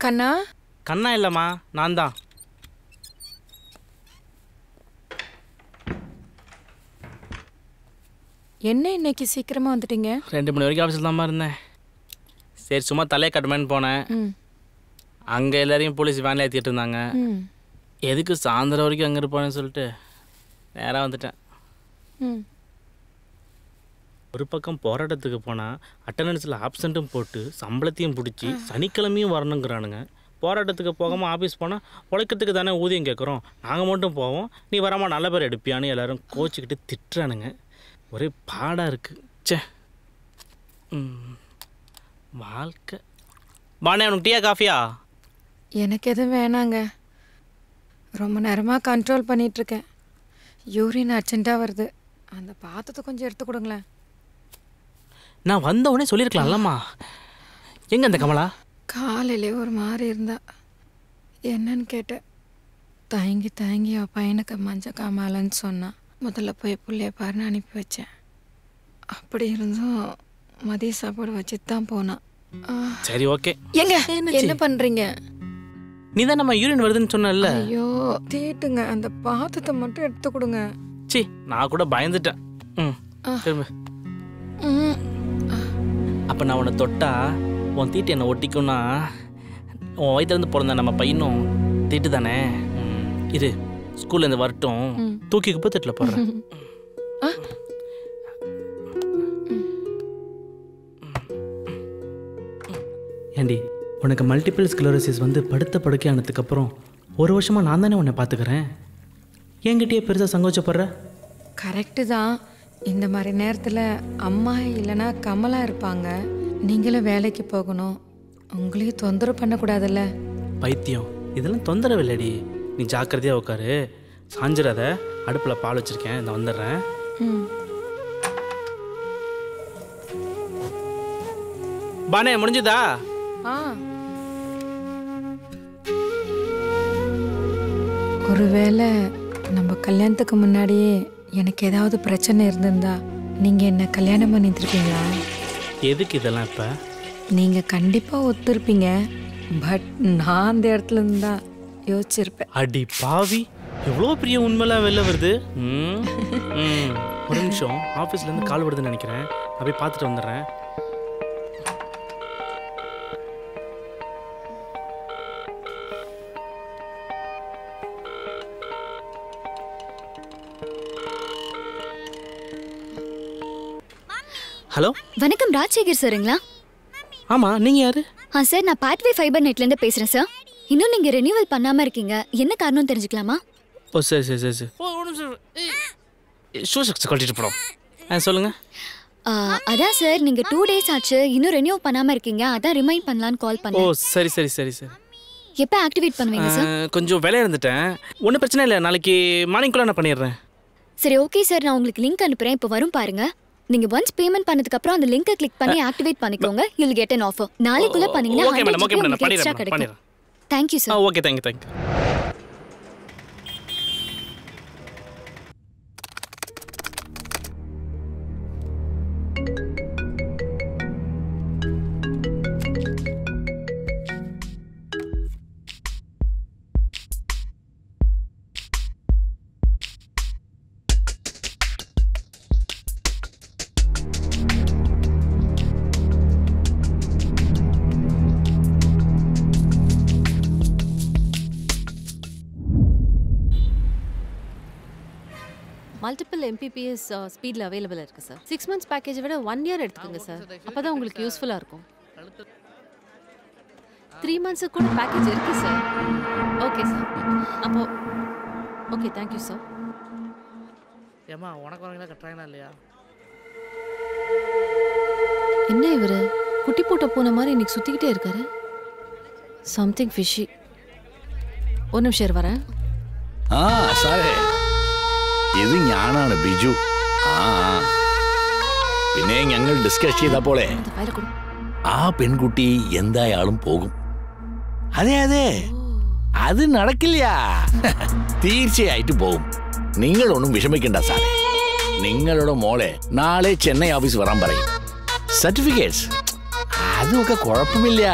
கண்ணா? கண்ணா இல்லைம்மா, நான் தான். என்ன இன்னைக்கு சீக்கிரமாக வந்துட்டீங்க? 2 மணி வரைக்கும் ஆஃபீஸில் தான்மா இருந்தேன். சரி சும்மா தலையை கட்டுமேன்னு போனேன். அங்கே எல்லாரையும் போலீஸ் வேனில் ஏற்றிட்டு இருந்தாங்க. எதுக்கு சாயந்தரம் வரைக்கும் அங்கே இருப்பானு சொல்லிட்டு நேராக வந்துட்டேன். ஒரு பக்கம் போராட்டத்துக்கு போனால் அட்டண்டன்ஸில் ஆப்சண்ட்டும் போட்டு சம்பளத்தையும் பிடிச்சி சனிக்கிழமையும் வரணுங்கிறானுங்க. போராட்டத்துக்கு போகாமல் ஆஃபீஸ் போனால் உழைக்கிறதுக்கு தானே ஊதியம் கேட்குறோம், நாங்கள் மட்டும் போவோம், நீ வராமல் நல்ல பேர் எடுப்பியான்னு எல்லோரும் கோச்சிக்கிட்டு திட்டுறானுங்க. ஒரே பாடாக இருக்குது. சே வாழ்க்கை. பானே உனக்கு டீயா காஃபியா? எனக்கு எதுவும் வேணாங்க. ரொம்ப நேரமாக கண்ட்ரோல் பண்ணிகிட்ருக்கேன். யூரின் அர்ஜென்ட்டாக வருது. அந்த பாத்திரத்தை கொஞ்சம் எடுத்து கொடுங்களேன். நான் வந்த உடனே சொல்லியிருக்கலாம்லம்மா. எங்கே அந்த கமலா? காலையிலே ஒரு மாதிரி இருந்தா. என்னன்னு கேட்டேன். தயங்கி தயங்கி அவள் பையனுக்கு மஞ்சள் காமாலன்னு சொன்னான். முதல்ல போய் பிள்ளைய பாருன்னு அனுப்பி வச்சேன். அப்படி இருந்தும் மதிய சாப்பாடு வச்சுட்டு தான் போனான். சரி ஓகே. எங்க என்ன பண்ணுறீங்க? நீ தான் நம்ம யூரின் வருதுன்னு சொன்னல. ஐயோ தீட்டுங்க, அந்த பாத்திரத்தை மட்டும் எடுத்து கொடுங்க. சி நான் கூட பயந்துட்டேன். திரும்ப. அப்போ நான் உன்னை தொட்டா உன் தீட்டு என்னை ஒட்டிக்கும்னா உன் வயிற்றுலேருந்து பிறந்த நம்ம பையனும் தீட்டு தானே. இரு ஸ்கூல்லேருந்து வரட்டும், தூக்கி குப்பத்தட்டில் போடுறேன். ஏண்டி உனக்கு மல்டிபிள் ஸ்க்ளரோசிஸ் வந்து படுத்த படுக்கையானதுக்கப்புறம் 1 வருஷமாக நான் தானே உன்னை பார்த்துக்கிறேன். என்கிட்டயே பெருசாக சங்கோச்சப்படுற? கரெக்டு தான். இந்த மாதிரி நேரத்தில் அம்மா இல்லைன்னா கமலா இருப்பாங்க. நீங்களும் வேலைக்கு போகணும், உங்களையும் தொந்தரவு பண்ணக்கூடாதுல்ல. பைத்தியம், இதெல்லாம் தொந்தரவு இல்லடி. நீ ஜாக்கிரதையாக உட்காரு, சாஞ்சிடாத. அடுப்பில் பால் வச்சுருக்கேன், நான் வந்துடுறேன். பானே முடிஞ்சுதா? ஒருவேளை நம்ம கல்யாணத்துக்கு முன்னாடியே எனக்கு ஏதாவது பிரச்சனை இருந்திருந்தா நீங்கள் என்ன கல்யாணம் பண்ணிட்டுருப்பீங்களா? எதுக்கு இதெல்லாம் இப்போ? நீங்கள் கண்டிப்பாக ஒத்துருப்பீங்க. பட் நான் அந்த இடத்துல இருந்தா யோசிச்சிருப்பேன். அடி பாவி, எவ்வளோ பெரிய உண்மைலாம் வெளில வருது. ஒரு நிமிஷம், ஆஃபீஸ்லேருந்து கால் வருதுன்னு நினைக்கிறேன். நான் போய் பார்த்துட்டு வந்துடுறேன். ஹலோ வணக்கம், ராஜசேகர் சாருங்களா? ஆமாம், நீங்கள் யார்? சார் நான் பாத்வே ஃபைபர் நெட்லேருந்து பேசுகிறேன் சார். இன்னும் நீங்கள் ரெனியூவல் பண்ணாமல் இருக்கீங்க, என்ன காரணம் தெரிஞ்சுக்கலாமா? ஓ சரி சரி சரி சரி. ஒரு நிமிஷம் ஷூஸ் கழட்டிட்டு போகிறோம். சொல்லுங்கள். அதான் சார், நீங்கள் 2 டேஸ் ஆச்சு இன்னும் ரெனியூ பண்ணாமல் இருக்கீங்க, அதான் ரிமைண்ட் பண்ணலான்னு கால் பண்ணேன். ஓ சரி சரி சரி சரி. எப்போ ஆக்டிவேட் பண்ணுவீங்க சார்? கொஞ்சம் வேலையாக இருந்துட்டேன். ஒன்றும் பிரச்சனை இல்லை, நாளைக்கு மார்னிங்குள்ளே நான் பண்ணிடுறேன். சரி ஓகே சார், நான் உங்களுக்கு லிங்க் அனுப்புகிறேன், இப்போ வரும் பாருங்க. நீங்க ஒன்ஸ் பேமெண்ட் பண்ணதுக்கு அப்புறம் அந்த லிங்கை கிளிக் பண்ணி ஆக்டிவேட் பண்ணிக்கோங்க. You will get an offer. நாளைக்குள்ள பண்ணீங்கன்னா okay madam, okay madam, extra கிடைக்கும். Thank you sir. Okay, thank you. Multiple MPPS ஸ்பீடில் அவைலபிளாக இருக்குது சார். 6 months பேக்கேஜை விட 1 year எடுத்துக்கோங்க சார், அப்போ தான் உங்களுக்கு யூஸ்ஃபுல்லாக இருக்கும். 3 months கூட பேக்கேஜ் இருக்குது சார். ஓகே சார், அப்போ ஓகே, தேங்க்யூ சார். ஏம்மா உனக்கு வரீங்களா கட்டுறாங்களா இல்லையா? என்ன இவர் குட்டி போட்ட போன மாதிரி இன்னைக்கு சுற்றிக்கிட்டே இருக்காரு. Something fishy. ஒரு நிமிஷம் வரேன். സാറേ ഇത് ഞാനാണ് ബിജു. പിന്നെ ഞങ്ങൾ ഡിസ്കസ് ചെയ്തപ്പോളെ ആ പെൺകുട്ടി എന്തായാലും പോകും. അതെ അതെ, അത് നടക്കില്ല, തീർച്ചയായിട്ടും പോകും. നിങ്ങളൊന്നും വിഷമിക്കണ്ട സാറേ. നിങ്ങളുടെ മോളെ നാളെ ചെന്നൈ ഓഫീസ് വരാൻ പറയും. സർട്ടിഫിക്കറ്റ്സ് അതൊക്കെ കുഴപ്പമില്ല,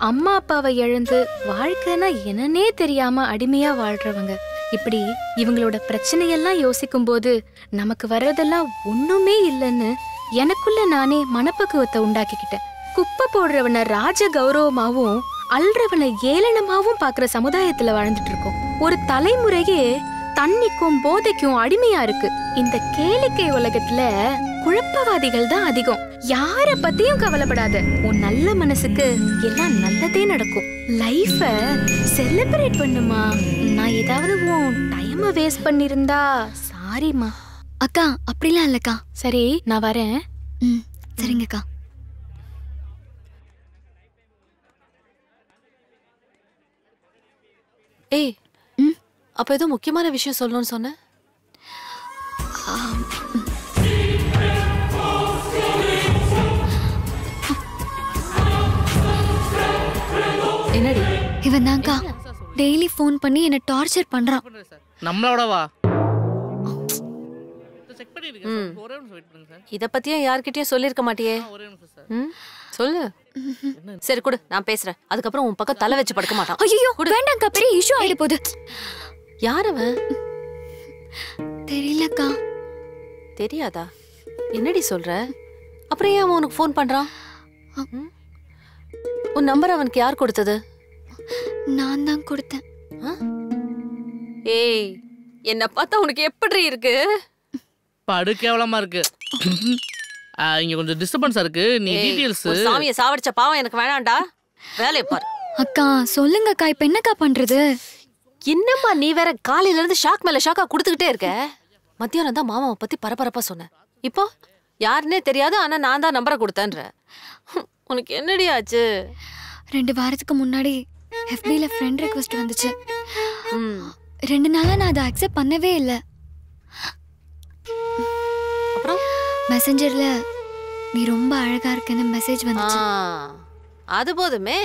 அம்மா அப்பாவை இழந்து வாழ்க்கைன்னா என்னன்னே தெரியாம அடிமையா வாழ்றவங்க. இப்படி இவங்களோட பிரச்சனையெல்லாம் யோசிக்கும் போது நமக்கு வர்றதெல்லாம் ஒண்ணுமே இல்லைன்னு எனக்குள்ள நானே மனப்பக்குவத்தை உண்டாக்கிக்கிட்டேன். குப்பை போடுறவனை ராஜ கௌரவமாவும் அல்றவனை ஏளனமாவும் பாக்குற சமுதாயத்துல வாழ்ந்துட்டு இருக்கோம். ஒரு தலைமுறையே தண்ணிக்கும் போதைக்கும் அடிமையா இருக்கு. இந்த கேளிக்கை உலகத்துல குழப்பவாதிகள் தான் அதிகம். யார பத்தியும் கவலைப்படாத, உன் நல்ல மனசுக்கு எல்லாம் நல்லதே நடக்கும். லைஃப செலிப்ரேட் பண்ணுமா. நான் ஏதாவது உன் டைமை வேஸ்ட் பண்ணிருந்தா சாரிமா. அக்கா அப்படிலாம் இல்லக்கா. சரி நான் வரேன். சரிங்கக்கா. ஏய், அப்ப ஏதோ முக்கியமான விஷயம் சொல்லணும்னு சொன்ன. என்னடி? இவன் தான்க்கா டெய்லி ஃபோன் பண்ணி என்ன டார்ச்சர் பண்றான். நம்மளோடவா? இத பத்தியும் யார்கிட்டயும் சொல்லிருக்க மாட்டியே. சொல்லு. சரி கொடு, நான் பேசுறேன். அதுக்கப்புறம் உன் பக்கம் தலை வச்சு படுக்க மாட்டான். ஐயோ வேண்டாம்க்கா, பெரிய இஷ்யூ ஆயிட போகுது. யார் அவன்? தெரியலக்கா. தெரியாதா? என்னடி சொல்ற? அப்புறம் ஏன் அவன் உனக்கு ஃபோன் பண்றான்? உன் நம்பர் அவனுக்கு யார் கொடுத்தது? நான் தான் கொடுத்தேன். ஏய், என்ன பார்த்தா உனக்கு எப்படி இருக்கு? படு கேவலமா இருக்கு. இங்க கொஞ்சம் டிஸ்டர்பன்ஸா இருக்கு. நீ டீடைல்ஸ். சாமியை சாவடிச்ச பாவம் எனக்கு வேணாம்டா. வேலைய பாரு. அக்கா சொல்லுங்கக்கா, இப்ப என்னக்கா பண்றது? என்னம்மா நீ வேற காலையில இருந்து ஷாக் மேல ஷாக்கா கொடுத்துக்கிட்டே இருக்க. மத்தியானம் தான் மாமாவை பத்தி பரபரப்பா சொன்னேன். இப்போ யாருன்னே தெரியாது, ஆனா நான் தான் நம்பரை கொடுத்தேன்ற. உனக்கு என்னடி ஆச்சு? 2 வாரத்துக்கு முன்னாடி FBல ஃப்ரெண்ட் ரெக்வெஸ்ட் வந்துச்சு. 2 நாளா நான் அதை அக்செப்ட் பண்ணவே இல்லை. அப்புறம் மெசஞ்சர்ல நீ ரொம்ப அழகா இருக்கேன்னு மெசேஜ் வந்துச்சு. அது போதுமே.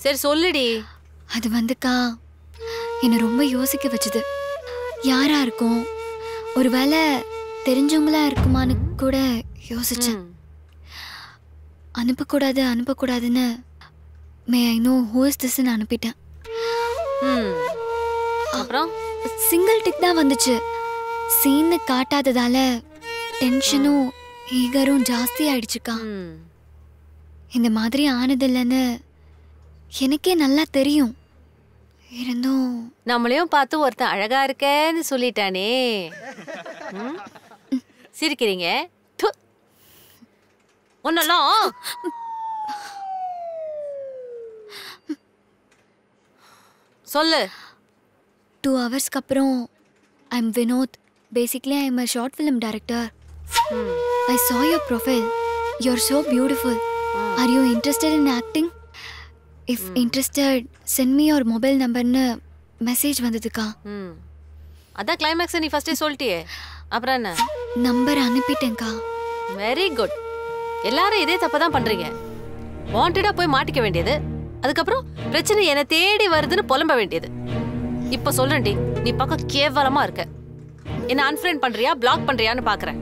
சரி சொல்லுடி. அது வந்துக்கா என்னை ரொம்ப யோசிக்க வச்சுது. யாரா இருக்கும், ஒருவேளை தெரிஞ்சவங்களா இருக்குமான்னு கூட யோசிச்சேன். அனுப்பக்கூடாதுன்னு மே ஐ நோ ஹூ இஸ் திஸ்ன்னு அனுப்பிட்டேன். அப்புறம் சிங்கிள் டிக் தான் வந்துச்சு. சீன்னு காட்டாததால டென்ஷனும் ஈகரும் ஜாஸ்தி ஆயிடுச்சுக்கா. இந்த மாதிரி ஆனதில்லைன்னு எனக்கே நல்லா தெரியும். இருந்தும் நம்மளையும் பார்த்து ஒருத்தன் அழகா இருக்கேன்னு சொல்லிட்டானே. சிரிக்கிறீங்க. ஒன்னெல்லாம் சொல்லு. 2 ஹவர்ஸ்க்கு அப்புறம் I am Vinoth. Basically I am a short film director. I saw your profile. You're so beautiful. Are you interested in acting? If interested, send me your mobile numberன்னு மெசேஜ் வந்ததுக்கா. அதான் கிளைமேக்ஸ் நீ ஃபர்ஸ்டே சொல்லிட்டியே. அப்புறம் என்ன? நம்பர் அனுப்பிட்டேன்க்கா. Very good. எல்லாரும் இதே தப்பு தான் பண்றீங்க. வாண்டடா போய் மாட்டிக்க வேண்டியது, அதுக்கப்புறம் பிரச்சனை என்ன தேடி வருதுன்னு புலம்ப வேண்டியது. இப்ப சொல்றேன்டி, நீ பக்கம் கேவலமா இருக்க. என்ன அன்ஃப்ரெண்ட் பண்றியா பிளாக் பண்றியான்னு பாக்குறேன்.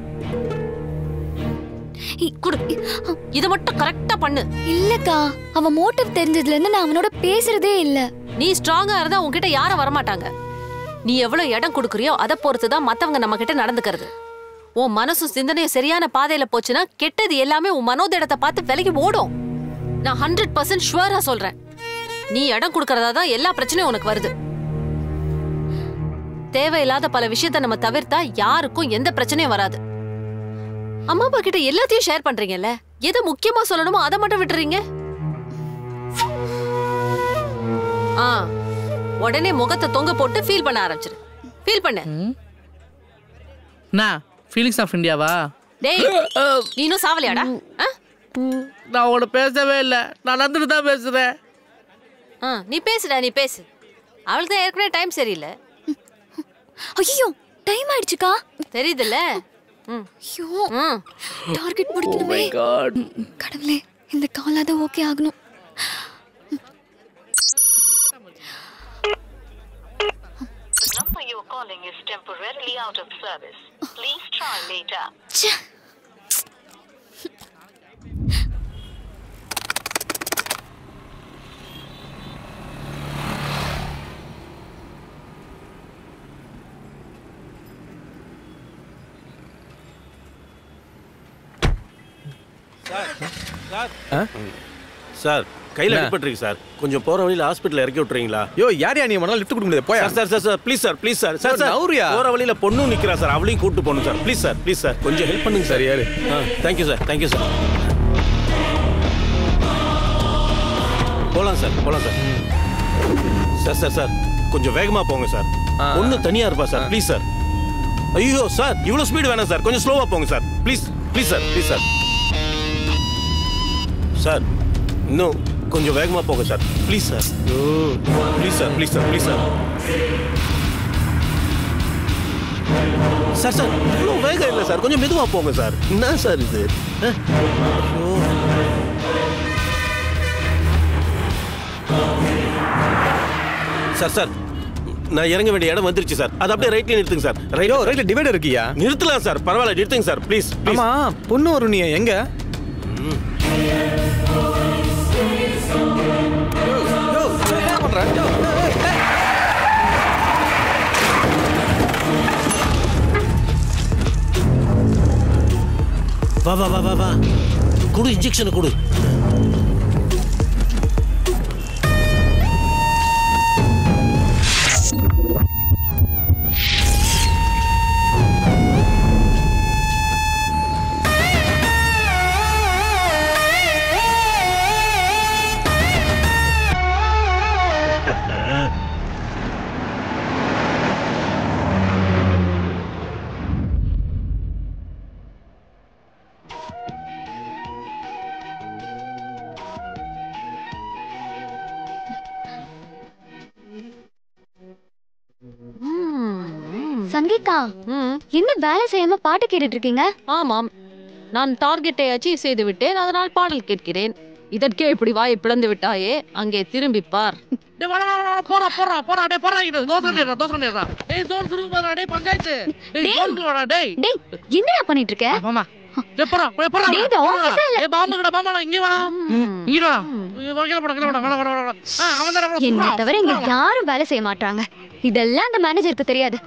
இத மட்டும் கரெக்டா பண்ணு. இல்லக்கா, அவன் மோட்டிவ் தெரிஞ்சதுல இருந்து நான் அவனோட பேசுறதே இல்ல. நீ ஸ்ட்ராங்கா இருந்தா உன்கிட்ட யாரும் வரமாட்டாங்க. நீ எவ்வளவு இடம் கொடுக்குறியோ அதை பொறுத்துதான் மத்தவங்க நம்ம கிட்ட நடந்துக்கிறது. உன் மனசும் சிந்தனையும் சரியான பாதையில போச்சுன்னா கெட்டது எல்லாமே உன் மனோதிடத்தை பார்த்து விலகி ஓடும். நான் 100% ஷுவரா சொல்றேன். நீ இடம் கொடுக்கறதா தான் எல்லா பிரச்சனையும் உனக்கு வருது. தேவையில்லாத பல விஷயத்த நம்ம தவிர்த்தா யாருக்கும் எந்த பிரச்சனையும் வராது. அம்மா அப்பா கிட்ட எல்லாத்தையும் ஷேர் பண்றீங்கல்ல, எது முக்கியமா சொல்லணுமோ அதை மட்டும் விட்டுறீங்க. உடனே முகத்தை தொங்க போட்டு ஃபீல் பண்ண ஆரம்பிச்சிரு. ஃபீல் பண்ணு. நான் ஃபீலிங்ஸ் ஆஃப் இந்தியாவா? டேய், நீ இன்னும் சாவலையாடா? நான் உங்களோட பேசவே இல்லை, நான் நடந்துட்டு தான் பேசுறேன். நீ பேசுடா, நீ பேசு. அவளுக்கு தான் ஏற்கனவே டைம் சரியில்லை. ஐயோ டைம் ஆயிடுச்சுக்கா. தெரியுதுல்ல? ஐயோ டார்கெட் முடிக்கணுமே. கடவுளே, இந்த காலாத ஓகே ஆகணும். The number you're calling is temporarily out of service. Please try later. Sir கையில் அடிபட்டுருக்கு சார். கொஞ்சம் போகிற வழியில் ஹாஸ்பிட்டலில் இறக்கி விட்டுறீங்களா? யார் நீ மணால் லிஃப்ட் கொடுக்க முடியாது போயா. சார் ப்ளீஸ் சார் போகிற வழியில் பொண்ணும் நிற்கிறா சார், அவளையும் கூப்பிட்டு போகணும் சார். ப்ளீஸ் சார் கொஞ்சம் ஹெல்ப் பண்ணுங்க சார். யாரு? Thank you sir. போகலாம் சார். கொஞ்சம் வேகமாக போங்க சார். ஒன்று தனியாக இருப்பா சார். Please sir. ஐயோ சார் இவ்வளோ ஸ்பீடு வேணாம் சார், கொஞ்சம் ஸ்லோவாக போங்க சார். Please sir. சார் இன்னும் கொஞ்சம் வேகமாக போங்க சார். Please sir. சார் இவ்வளோ வேகம் இல்லை சார், கொஞ்சம் மெதுவாக போங்க சார். என்ன சார் இது? சார் நான் இறங்க வேண்டிய இடம் வந்துருச்சு சார். அது அப்படியே ரைட்ல நிறுத்துங்க சார். ரைட்ல டிவைடர் இருக்கியா? நிறுத்தலாம் சார், பரவாயில்ல நிறுத்துங்க சார். ப்ளீஸ். ஆமா பொண்ணு வரும். நீ எங்க? வா குடு, இன்ஜெக்ஷன் கொடு. சங்கீதா, என்ன வேலை செய்யாம பாட்டு கேட்டுட்டு இருக்கீங்க? ஆமாம், நான் டார்கெட்டை அச்சீவ் செய்து விட்டேன், அதனால் பாடல் கேட்கிறேன். இதற்கே இப்படி வாயை பிளந்து விட்டாயே, அங்கே திரும்பி பார். என்னடா பண்ணிட்டு இருக்க? என்ன தவிர இங்க யாரும் வேலை செய்ய மாட்டாங்க. இதெல்லாம் அந்த மேனேஜருக்கு தெரியாது.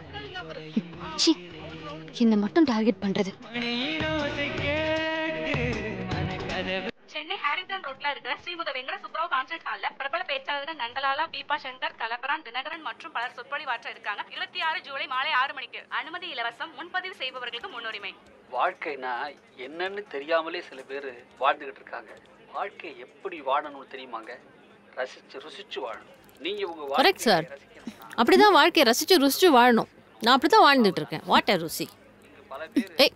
என்ன மட்டும் டார்கெட் பண்றது. சென்னை ஹாரிங்டன் ரோட்ல இருக்கிற ஸ்ரீமுத வெங்கட சுப்ராவ் கான்சர்ட் ஹால்ல பிரபல பேச்சாளர்கள் நந்தலாலா, பீபா சங்கர், கலபரான், தினகரன் மற்றும் பலர் சொற்பொழிவாற்ற இருக்காங்க. 26 ஜூலை மாலை 6 மணிக்கு. அனுமதி இலவசம். முன்பதிவு செய்பவர்களுக்கு முன்னுரிமை. வாழ்க்கைனா என்னன்னு தெரியாமலே சில பேர் வாழ்ந்துகிட்டு இருக்காங்க. வாழ்க்கை எப்படி வாழணும்னு தெரியுமாங்க? ருசிச்சு வாழணும். நீங்க உங்க கரெக்ட் சார், அப்படிதான் வாழ்க்கையை ரசிச்சு வாழணும். நான் அப்படிதான் வாழ்ந்துட்டு இருக்கேன். வாட் a ருசி. ஏய்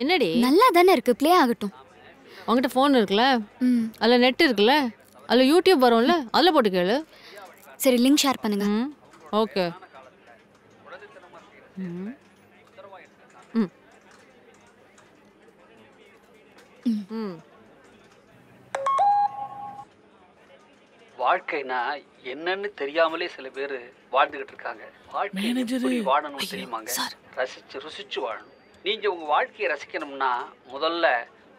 என்னடி? நல்லா தானே இருக்கு, ப்ளே ஆகட்டும். உங்ககிட்ட ஃபோன் இருக்குல்ல, அதில் நெட் இருக்குல்ல, அதில் யூடியூப் வரும்ல, அதில் போட்டு கேளு. சரி, லிங்க் ஷேர் பண்ணுங்க. ஓகே. வாழ்க்கைனா என்னன்னு தெரியாமலே சில பேர் வாழ்ந்துகிட்டு இருக்காங்க. வாழ்க்கை எப்படி வாழணும்னு தெரியுமாங்க? ருசிச்சு வாழணும். நீங்க உங்க வாழ்க்கையை ரசிக்கணும்னா முதல்ல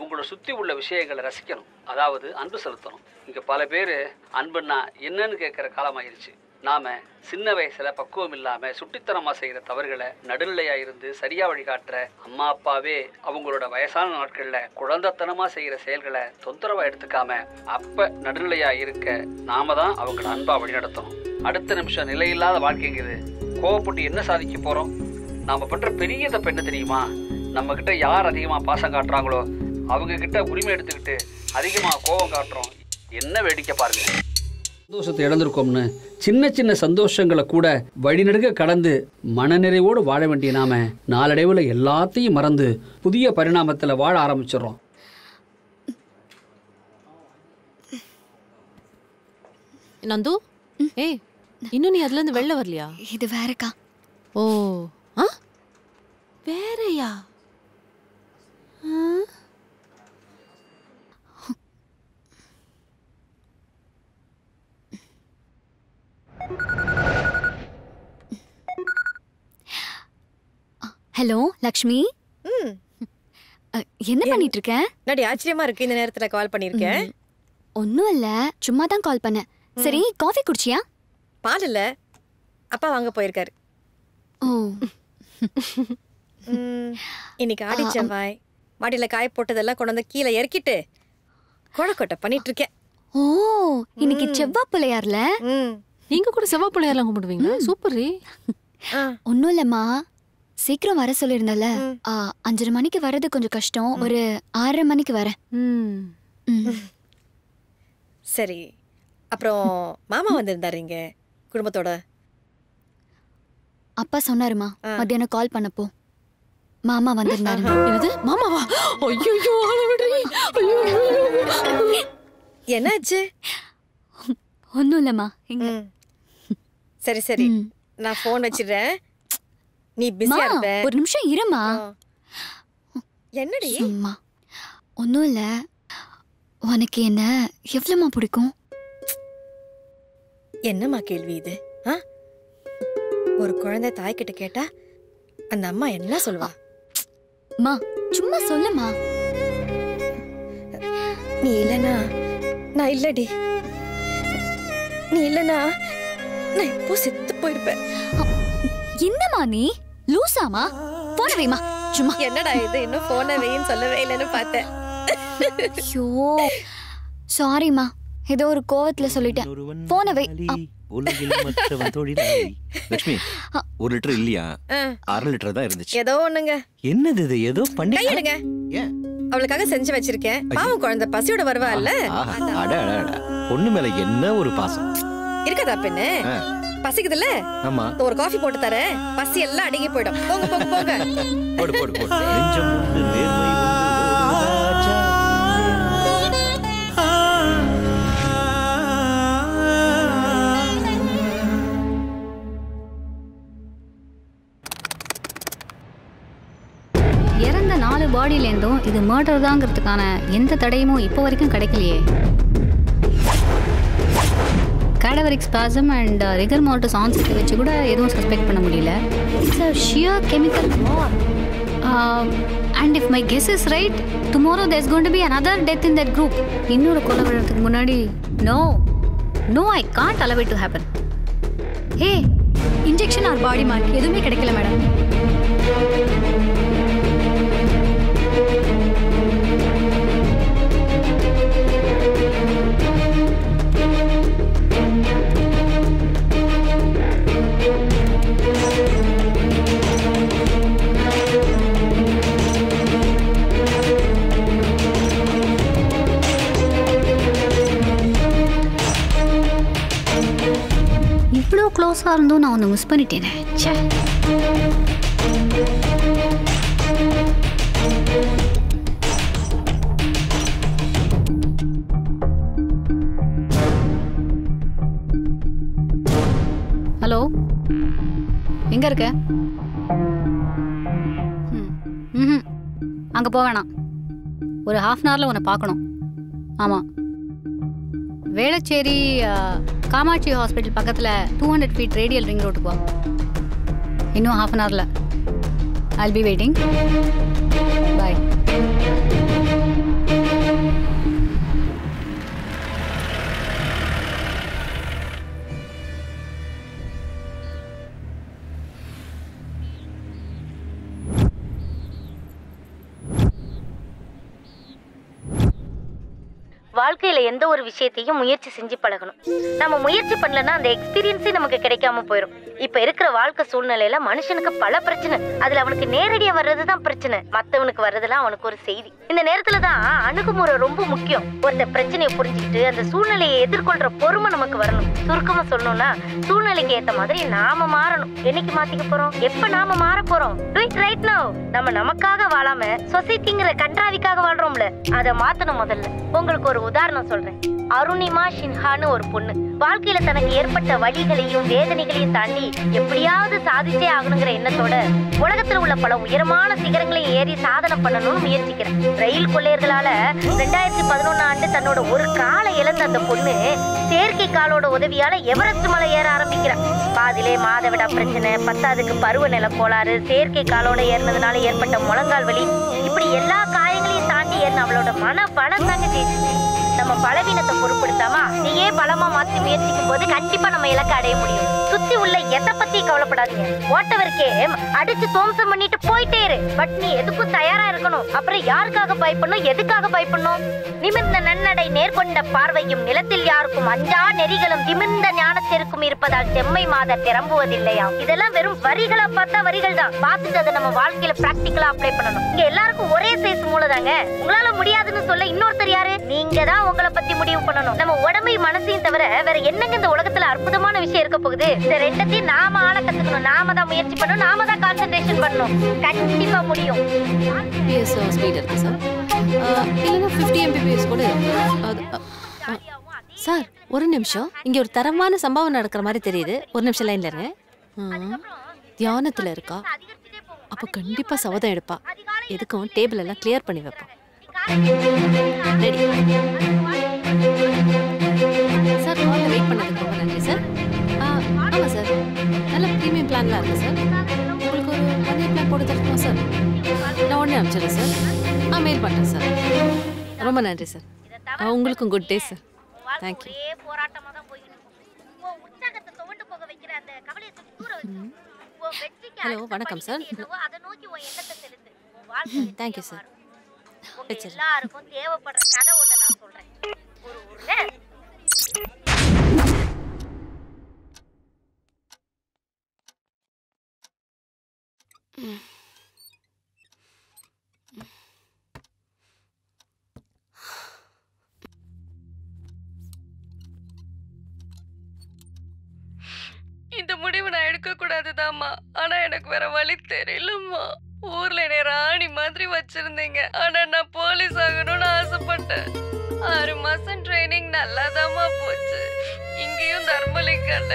உங்களோட சுத்தி உள்ள விஷயங்களை ரசிக்கணும். அதாவது அன்பு செலுத்தணும். இங்க பல பேர் அன்புன்னா என்னன்னு கேட்குற காலமாயிருச்சு. நாம சின்ன வயசுல பக்குவம் இல்லாம சுட்டித்தனமா செய்யற தவறுகளை நடுநிலையா இருந்து சரியா வழிகாட்டுற அம்மா அப்பாவே அவங்களோட வயசான நாட்கள்ல குழந்தைத்தனமா செய்யற செயல்களை தொந்தரவா எடுத்துக்காம அப்ப நடுநிலையா இருக்க நாம தான் அவங்கள அன்பா வழிநடத்தணும். அடுத்த நிமிஷம் நிலையில்லாத வாழ்க்கைங்கிறது. கோவப்பட்டு என்ன சாதிக்க போறோம்? நாம பண்ற பெரிய தப்பு என்ன தெரியுமா? நம்ம கிட்ட யார் அதிகமா பாசம் காட்டுறாங்களோ அவங்க கிட்ட உரிமை எடுத்துக்கிட்டு அதிகமா கோபம் காட்டுறோம். என்ன வேடிக்கை பாருங்க. சந்தோஷத்தை இழந்திருக்கோம்னு சின்ன சின்ன சந்தோஷங்களை கூட வழிநடுக கடந்து மனநிறைவோடு வாழ வேண்டிய நாம நாளடைவில் எல்லாத்தையும் மறந்து புதிய பரிணாமத்தில் வாழ ஆரம்பிச்சிடறோம். நந்து, ஏய் இன்னும் நீ அதுல இருந்து வெளில வரலையா? இது வேறக்கா. ஓ, வேறயா? ஹலோ லக்ஷ்மி. என்ன பண்ணிட்டு இருக்க? நடி ஆச்சரியமா இருக்கு இந்த நேரத்துல கால் பண்ணிருக்கேன். ஒன்னும் இல்ல, சும்மா தான் கால் பண்ணேன். சரி, காஃபி குடிச்சியா? பால் இல்ல, அப்பா வாங்க போயிருக்காரு. ஓ, இன்னைக்கு ஆடி செவ்வாய், மாடியில காய போட்டதெல்லாம் கொண்டு வந்து கீழே இறக்கிட்டு கோழக்கொட்டை பண்ணிட்டு இருக்கேன். ஓ, இன்னைக்கு செவ்வாய் பிள்ளையார்ல? நீங்க கூட செவ்வாய் பிள்ளையார்லாம் கும்பிடுவீங்க? சூப்பர். ஒன்றும் இல்லைம்மா, சீக்கிரம் வர சொல்லியிருந்தல. 5:30 மணிக்கு வர்றது கொஞ்சம் கஷ்டம். ஒரு 6:30 மணிக்கு வரேன். சரி, அப்புறம் மாமா வந்திருந்தாரு இங்க குடும்பத்தோட. அப்பா சொன்னாருமா மத்தியானம் கால் பண்ணப்போ மாமா வந்திருந்தாரு. என்னது மாமாவா? ஐயோ, என்னாச்சு? ஒன்றும் இல்லைம்மா. சரி சரி, நான் ஃபோன் வச்சிடுறேன். நீ பிஸியா இருப்ப. ஒரு நிமிஷம் இருமா. என்னடி? அம்மா ஒன்றும் இல்லை. உனக்கு என்ன எவ்வளோமா பிடிக்கும்? என்னம்மா கேள்வி இது? ஒரு குழந்தை தாய்கிட்ட கேட்டா அந்த அம்மா என்ன சொல்வா? மா சும்மா சொல்லுமா. நீ இல்லனா நான் இல்லடி. நீ இல்லனா நான் இப்போ செத்து போயிருப்பேன். என்னம்மா நீ லூசாமா? போன வைமா சும்மா. என்னடா இது, இன்னும் போன வைன்னு சொல்லவே இல்லைன்னு பார்த்தேன். ஐயோ சாரிம்மா, ஏதோ ஒரு கோவத்துல சொல்லிட்டேன். போன வை. லட்சுமி, 1 லிட்டர் இல்லையா? 1/2 லிட்டர் தான் இருந்துச்சு. ஏதோ ஒண்ணுங்க. என்னது இது? ஏதோ பண்ணி கையெடுங்க. அவளுக்காக செஞ்சு வச்சிருக்கேன். பாவம் குழந்தை பசியோட வருவா இல்ல. பொண்ணு மேல என்ன ஒரு பாசம் இருக்கதா பெண்ணு? பசிக்குதுல்ல? ஆமா. ஒரு காஃபி போட்டு தரேன், பசி எல்லாம் அடங்கி போயிடும். போங்க போங்க போங்க. போடு போடு போடு. நெஞ்சம் உண்டு நேர்மை உண்டு ராஜா. இறந்த 4 பாடியிலேருந்தும் இது மர்டர் தாங்கிறதுக்கான எந்த தடையுமோ இப்போ வரைக்கும் கிடைக்கலையே. Cadaveric spasm and rigor mortis ஆன்செட்டை வச்சு கூட எதுவும் சஸ்பெக்ட் பண்ண முடியல. It's a sheer chemical war. And if my guess is right, tomorrow there's going to be another death in that group. இன்னொரு கொலை விழுறதுக்கு முன்னாடி no I can't allow it to happen. Hey, injection or body mark எதுவுமே கிடைக்கல madam. இவ்வளோ க்ளோஸாக இருந்தும் நான் ஒன்று மிஸ் பண்ணிட்டேனே. ச்சே. ஹலோ, எங்கே இருக்க? அங்கே போக வேணாம். ஒரு 1/2 hourல உன்னை பார்க்கணும். ஆமாம், வேளச்சேரி காமாட்சி ஹாஸ்பிட்டல் பக்கத்தில் 200 feet ரேடியல் ரிங் ரோட்டுக்கு போ. இன்னும் 1/2 hourல. I'll be waiting. Bye. வாழ்க்கையில எந்த ஒரு விஷயத்தையும் முயற்சி செஞ்சு பழகணும். நம்ம முயற்சி பண்ணலன்னா அந்த எக்ஸ்பீரியன்ஸே நமக்கு கிடைக்காம போயிடும். இப்ப இருக்கிற வாழ்க்கை சூழ்நிலையில மனுஷனுக்கு பல பிரச்சனை. அதுல அவனுக்கு நேரடியா வர்றதுதான் பிரச்சனை, மத்தவனுக்கு வர்றதுலாம் அவனுக்கு ஒரு செய்தி. இந்த நேரத்துலதான் அணுகுமுறை ரொம்ப முக்கியம். ஒருத்த பிரச்சனையை புரிஞ்சுக்கிட்டு அந்த சூழ்நிலையை எதிர்கொள்ற பொறுமை நமக்கு வரணும். சுருக்கமா சொல்லணும்னா, சூழ்நிலைக்கு ஏத்த மாதிரி நாம மாறணும். என்னைக்கு மாத்திக்க போறோம்? எப்ப நாம மாற போறோம்? Right now. நம்ம நமக்காக வாழாம சொசைட்டிங்கிற கன்றாவிக்காக வாழ்றோம்ல, அதை மாத்தணும். முதல்ல உங்களுக்கு ஒரு உதாரணம் சொல்றேன். அருணிமா சின்ஹான்னு ஒரு பொண்ணு வாழ்க்கையில தனக்கு ஏற்பட்ட வலிகளையும் வேதனைகளையும் தாண்டி எப்படியாவது சாதிச்சே ஆகணுங்கிற எண்ணத்தோட உலகத்துல உள்ள பல உயரமான சிகரங்களை ஏறி சாதனை பண்ணணும்னு முயற்சிக்கிறேன். ரயில் கொள்ளையர்களால 2011 ஆண்டு தன்னோட ஒரு காலை இழந்த அந்த பொண்ணு செயற்கை காலோட உதவியால எவரெஸ்ட் மலை ஏற ஆரம்பிக்கிறான். பாதிலே மாதவிடா பிரச்சனை, 10க்கு பருவநிலை கோளாறு, செயற்கை காலோட ஏறினதுனால ஏற்பட்ட முழங்கால் வலி, இப்படி எல்லா காயங்களையும் தாண்டி ஏறின அவளோட மன பலம் தாங்க ஜெயிச்சிச்சு. நம்ம பலவீனத்தை பொருட்படுத்தாம நீயே பலமா மாற்றி முயற்சிக்கும் போது கண்டிப்பா நம்ம இலக்கை அடைய முடியும். சுத்தி உள்ள எதை பத்தி கவலைப்படாதீங்க. ஓட்டவருக்கே அடிச்சு துவம்சம் பண்ணிட்டு போயிட்டே இரு. பட் நீ எதுக்கும் தயாரா இருக்கணும். அப்புறம் யாருக்காக பயப்படணும், எதுக்காக பயப்படணும்? நிமிர்ந்த நன்னடை, நேர்கொண்ட பார்வையும், நிலத்தில் யாருக்கும் அஞ்சா நெறிகளும், திமிர்ந்த ஞானத்திற்கும் இருப்பதால் செம்மை மாத திரம்புவதில்லையா. இதெல்லாம் வெறும் வரிகளா பார்த்தா வரிகள் தான். பார்த்துட்டு அதை நம்ம வாழ்க்கையில பிராக்டிகலா அப்ளை பண்ணணும். இங்க எல்லாருக்கும் ஒரே சைஸ் மூளைதாங்க. உங்களால முடியாதுன்னு சொல்ல இன்னொருத்தர் யாரு? நீங்க தான் உங்களை பத்தி முடிவு பண்ணணும். நம்ம உடம்பை மனசையும் தவிர வேற என்னங்க இந்த உலகத்துல அற்புதமான விஷயம் இருக்க போகுது? இந்த ரெண்டத்தையும் நாம ஆள கத்துக்கணும். நாம தான் முயற்சி பண்ணணும். நாம தான் கான்சென்ட்ரேஷன் பண்ணணும். கண்டிப்பா முடியும். பிஎஸ் ஸ்பீட் இருக்கு சார். இல்லைன்னா 50 mbps கூட சார். ஒரு நிமிஷம், இங்க ஒரு தரமான சம்பவம் நடக்கிற மாதிரி தெரியுது. ஒரு நிமிஷம் லைன்ல இருங்க. தியானத்துல இருக்கா? அப்ப கண்டிப்பா சவதம் எடுப்பா. எதுக்கும் டேபிள் எல்லாம் கிளியர் பண்ணி வைப்போம். Ready sir. கால்ல வெயிட் பண்ணதுக்கு ரொம்ப நன்றி சார். ஆமா சார், நல்ல ப்ரீமியம் பிளான்லாம் இருக்கு சார். உங்களுக்கு ஒரு 1 இயர் பிளான் போட்டு தரணுமா சார்? நான் உடனே அனுப்பிச்சிடுறேன் சார். மெயில் பண்ணுறேன் சார். ரொம்ப நன்றி சார். உங்களுக்கும் good day sir. Thank you. Hello, வணக்கம் சார். Thank you sir. எல்லாருக்கும் தேவைப்படுற கதை ஒண்ணு நான் சொல்றேன். ஒரு ஊர்ல இந்த முடிவு நான் எடுக்க கூடாதுதாம்மா. ஆனா எனக்கு வேற வழி தெரியலம்மா. ஊர்ல என்னை ராணி மாதிரி வச்சிருந்தீங்க. ஆனா நான் போலீஸ் ஆகணும்னு ஆசைப்பட்டேன். 6 மாசம் ட்ரைனிங் நல்லாதாம்மா போச்சு. இங்கேயும் தர்மலிங்கல்ல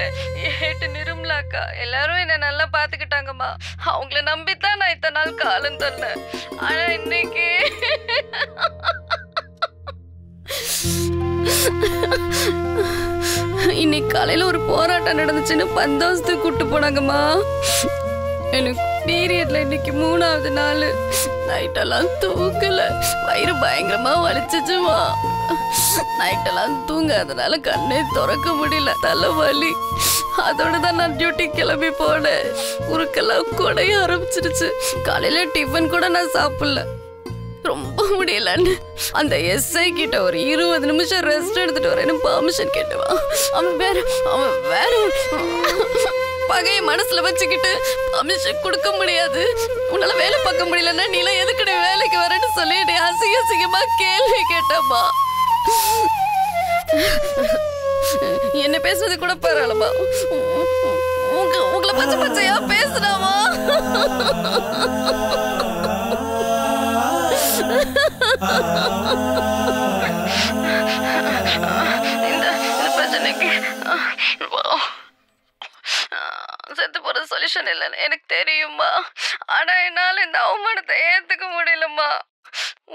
ஏட்டு நிரும்லாக்கா எல்லாரும் என்ன நல்லா பாத்துக்கிட்டாங்கம்மா. அவங்கள நம்பித்தான் நான் இத்தனை நாள் காலம் தரேன். ஆனா இன்னைக்கு இன்னைக்கு காலையில ஒரு போராட்டம் நடந்துச்சுன்னு பந்தோபஸ்துக்கு கூட்டு போனாங்கம்மா. எனக்கு பீரியட்ல இன்னைக்கு 3வது நாள். நைட்டெல்லாம் தூங்கல. வயிறு பயங்கரமா வலிச்சுச்சுமா. நைட்டெல்லாம் தூங்காதனால கண்ணே திறக்க முடியல. தலைவலி. அதோட தான் நான் டியூட்டி கிளம்பி போனேன். உருக்கெல்லாம் குடைய ஆரம்பிச்சிருச்சு. காலையில டிஃபன் கூட நான் சாப்பிடல. ரொம்ப முடியலன்னு அந்த எஸ்ஐ கிட்ட ஒரு 20 நிமிஷம் ரெஸ்ட் எடுத்துட்டு வரேன்னு பர்மிஷன் கேட்டுவான். அவன் வேற பகையை மனசுல வச்சுக்கிட்டு பர்மிஷன் கொடுக்க முடியாது. உன்னால வேலை பார்க்க முடியலன்னா நீலாம் எதுக்கடி வேலைக்கு வரேன்னு சொல்லி அசிங்கமா கேள்வி கேட்டப்பா. என்ன பேசுறது கூட பரவாயில்லமா. உங்களை பச்சை பச்சையா பேசுறாமா. இந்த பிரச்சனைக்கு செத்து போற சொல்யூஷன் இல்லைன்னு எனக்கு தெரியுமா. ஆனா என்னால இந்த அவமானத்தை ஏத்துக்க முடியலம்மா.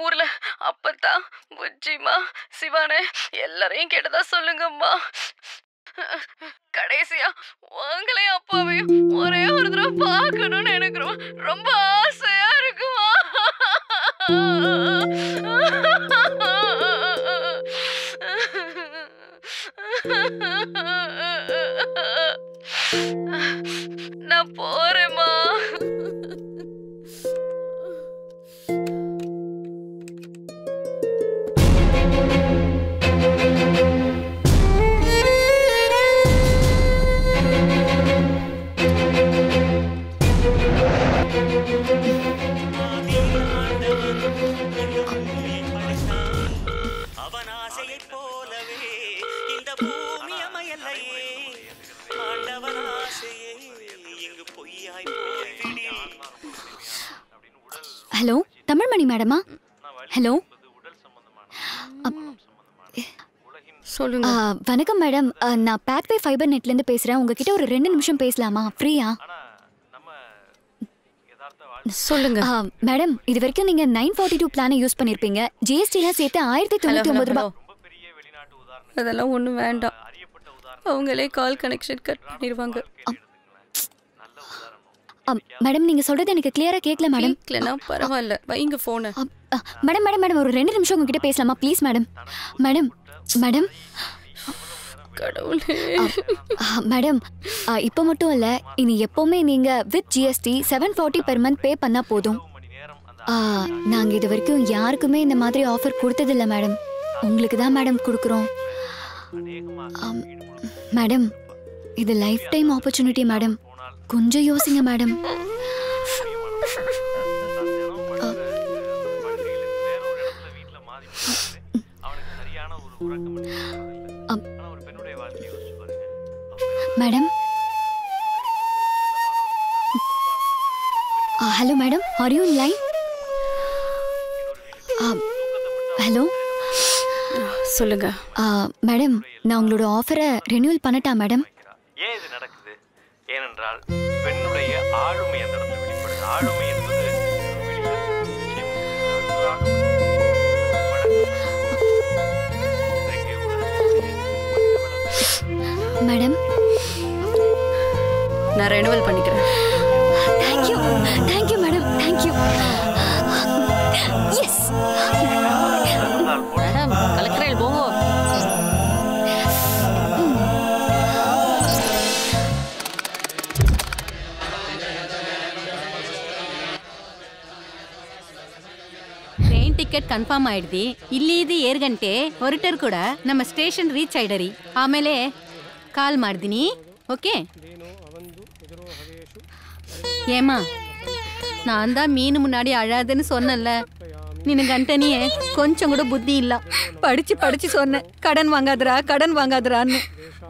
ஊர்ல அப்பத்தா, புஜ்ஜிமா, சிவானே எல்லாரையும் கேட்டதா சொல்லுங்கம்மா. கடைசியா உங்களையும் அப்பாவையும் ஒரே ஒரு தடவை பார்க்கணும்னு எனக்கு ரொம்ப ஆசையா இருக்குமா. நான் போறேம்மா. ஹலோ, தமிழ்மணி மேடமா? ஹலோ, சொல்லுங்க. வணக்கம் மேடம். நான் பேத்வே ஃபைபர் நெட்லேருந்து பேசுகிறேன். உங்ககிட்ட ஒரு 2 நிமிஷம் பேசலாமா? ஃப்ரீயா? சொல்லுங்க மேடம். இது வரைக்கும் நீங்கள் 942 பிளானை யூஸ் பண்ணியிருப்பீங்க. ஜிஎஸ்டிலாம் சேர்த்து 1099 ரூபாய். அதெல்லாம் ஒன்றும் வேண்டாம். அவங்களே கால் கனெக்ஷன் கட் பண்ணிடுவாங்க. மேடம், நீங்கள் சொல்கிறது எனக்கு கிளியராக கேட்கல மேடம். கேட்கலனா பரவாயில்ல, வைங்க ஃபோனை. மேடம் மேடம் மேடம் ஒரு 2 நிமிஷம் உங்ககிட்ட பேசலாமா ப்ளீஸ் மேடம்? மேடம், மேடம் கடவுளே. மேடம் இப்போ மட்டும் இல்லை, இனி எப்போவுமே நீங்கள் with GST 740 per month pay பண்ணால் போதும். நாங்கள் இது வரைக்கும் யாருக்குமே இந்த மாதிரி ஆஃபர் கொடுத்ததில்ல மேடம். உங்களுக்கு தான் மேடம் கொடுக்குறோம். மேடம் இது லைஃப் டைம் ஆப்பர்ச்சுனிட்டி மேடம், கொஞ்சம் யோசிங்க madam. Madam hello madam, are you in line? Hello சொல்லுங்க மேடம், நான் உங்களோட ஆஃபரை ரெனியூவல் பண்ணட்டா மேடம்? ஏன் இது நடக்குது? ஏனென்றால் பெண்ணுடைய ஆளுமை அந்த இடத்துல வெளிப்படுது. ஆளுமை என்பது மேடம் நான் ரெனியூவல் பண்ணிக்கிறேன். Thank you thank you madam, thank you. Yes madam கலெக்டரேல் போங்க. ಟ್ರೈನ್ ಟಿಕೆಟ್ ಕನ್ಫರ್ಮ್ ಆಯ್ದಿ. ಇಲ್ಲಿ ಇದು 2 ಗಂಟೆ ಹೊರಟರು ಕೂಡ ನಮ್ಮ ಸ್ಟೇಷನ್ ರೀಚ್ ಆಯ್ಡರಿ. ಆಮೇಲೆ ಕಾಲ್ ಮಾಡ್ತೀನಿ. ಓಕೆ ஏமா நான் தான் மீன் முன்னாடி அழாதுன்னு சொன்னல, நின்னு கண்டனியே கொஞ்சம் கூட புத்தி இல்ல. படிச்சு படிச்சு சொன்னேன் கடன் வாங்காதரா கடன் வாங்காதரான்னு.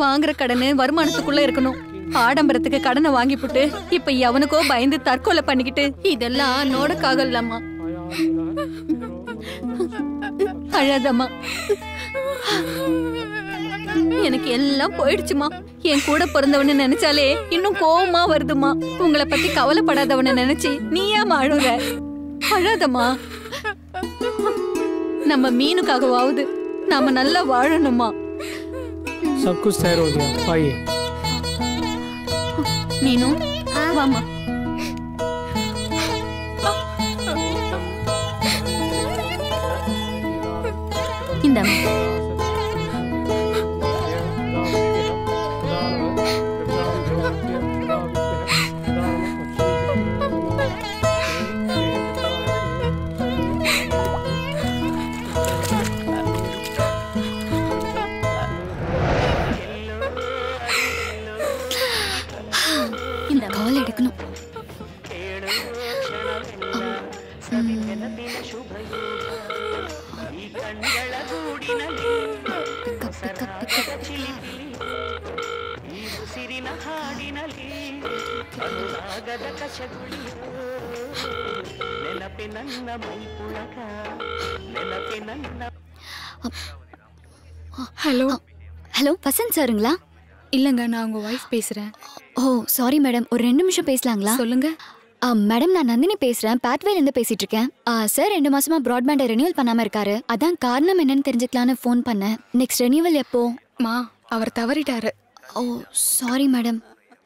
வாங்குற கடனு வருமானத்துக்குள்ள இருக்கணும். ஆடம்பரத்துக்கு கடனை வாங்கிப்புட்டு இப்ப எவனுக்கோ பயந்து தற்கொலை பண்ணிக்கிட்டு இதெல்லாம் நோடக்காகலம்மா. அழாதம்மா, எனக்கு எல்லாம் போயிடுச்சுமா. என் கூட பிறந்தவன்னு நினைச்சாலே இன்னும் கோவமா வருதுமா. உங்களை பத்தி கவலைப்படாதவனை நினைச்சு நீ ஏன் அழுற? அழாதம்மா, நம்ம மீனுக்காகவாவது நாம நல்லா வாழணுமா. सब कुछ तैयार हो गया, आइए. मीनू वामा. इंदा கால் எடுக்கணும். ஹலோ ஹலோ, வசந்த் சாருங்களா? இல்லைங்க, நான் உங்கள் ஒய்ஃப் பேசுகிறேன். ஓ சாரி மேடம், ஒரு 2 நிமிஷம் பேசலாங்களா? சொல்லுங்க மேடம், நான் நந்தினி பேசுறேன். பேத்வேலேருந்து பேசிட்டு இருக்கேன். சார் 2 மாசமா ப்ராட்பேண்டை ரெனியூவல் பண்ணாம இருக்காரு. அதான் காரணம் என்னன்னு தெரிஞ்சுக்கலான்னு ஃபோன் பண்ணேன். நெக்ஸ்ட் ரெனியூவல் எப்போ? அவர் தவறிட்டாரு. ஓ சாரி மேடம்.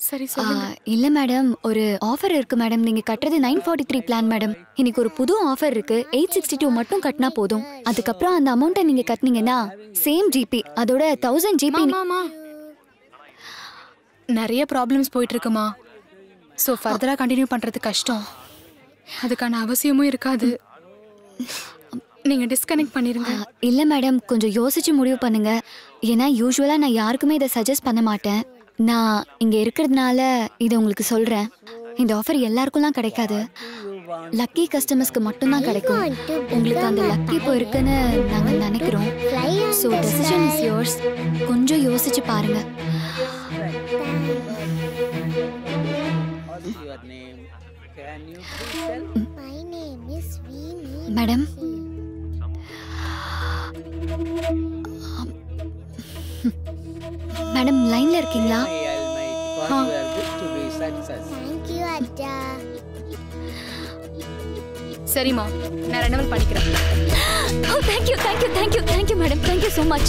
சரி சொல்லுங்க. இல்ல மேடம், ஒரு ஆஃபர் இருக்கு மேடம். நீங்க கட்டுறது 943 பிளான் மேடம். இன்னைக்கு ஒரு புது ஆஃபர் இருக்கு. 862 மட்டும் கட்டினா போதும். அதுக்கப்புறம் அந்த அமௌண்ட்டை நீங்க கட்டினீங்கன்னா சேம் ஜிபி, அதோட 1000 ஜிபி. நிறைய ப்ராப்ளம்ஸ் போயிட்டு இருக்குமா. ஸோ ஃபர்தராக கண்டினியூ பண்ணுறது கஷ்டம். அதுக்கான அவசியமும் இருக்காது. நீங்கள் டிஸ்கனெக்ட் பண்ணிடுங்க. இல்லை மேடம், கொஞ்சம் யோசிச்சு முடிவு பண்ணுங்க. ஏன்னா யூஸ்வலாக நான் யாருக்குமே இதை சஜஸ்ட் பண்ண மாட்டேன். நான் இங்கே இருக்கிறதுனால இதை உங்களுக்கு சொல்கிறேன். இந்த ஆஃபர் எல்லாருக்கும்லாம் கிடைக்காது. லக்கி கஸ்டமர்ஸ்க்கு மட்டும்தான் கிடைக்கும். உங்களுக்கு அந்த லக்கி இப்போ இருக்குன்னு நாங்கள் நினைக்கிறோம். So decision is yours. கொஞ்சம் யோசிச்சு பாருங்க. மேடம், மேடம் லைன்ல இருக்கீங்களா? சரிம்மா, நான் ரெனியூவல் பண்ணிக்கிறேன். Oh, thank you, thank you, thank you, thank you, madam. Thank you so much.